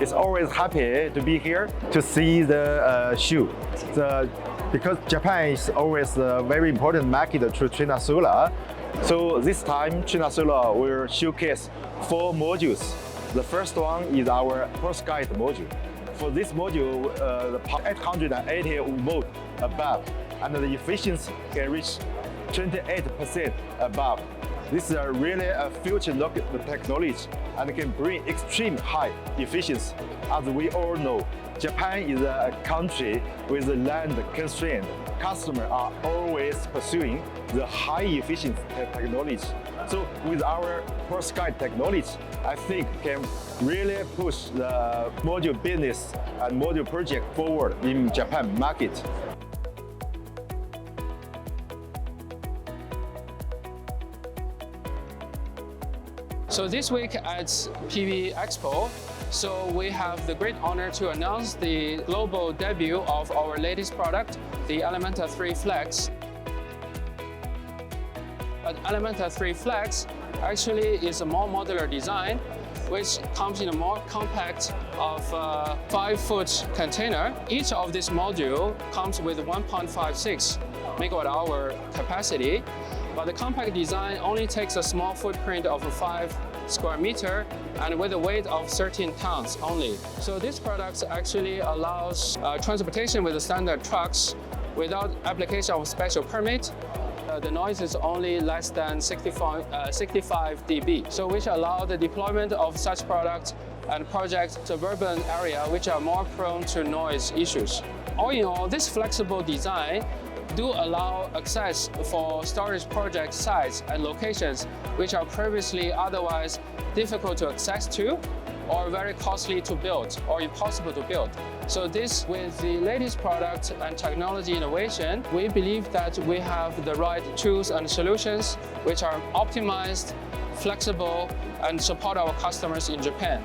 is always happy to be here to see the shoe. Because Japan is always a very important market to Trinasolar. So this time Trinasolar will showcase 4 modules. The first one is our Perovskite module. For this module, the power 880 volt above, and the efficiency can reach 28% above. This is really a future-look technology and can bring extreme high efficiency. As we all know, Japan is a country with a land constraint. Customers are always pursuing the high efficiency technology. So with our Perovskite technology, I think can really push the module business and module project forward in Japan market. So this week at PV EXPO, we have the great honor to announce the global debut of our latest product, the Elementa 3 Flex. But Elementa 3 Flex actually is a more modular design, which comes in a more compact of 5-foot container. Each of this module comes with 1.56 megawatt-hour capacity, but the compact design only takes a small footprint of 5 square meter and with a weight of 13 tons only. So this product actually allows transportation with the standard trucks without application of special permit. The noise is only less than 65 dB, so which allow the deployment of such products and projects to suburban area which are more prone to noise issues. All in all, this flexible design do allow access for storage project sites and locations which are previously otherwise difficult to access to or very costly to build or impossible to build. So this, with the latest product and technology innovation, we believe that we have the right tools and solutions which are optimized, flexible, and support our customers in Japan.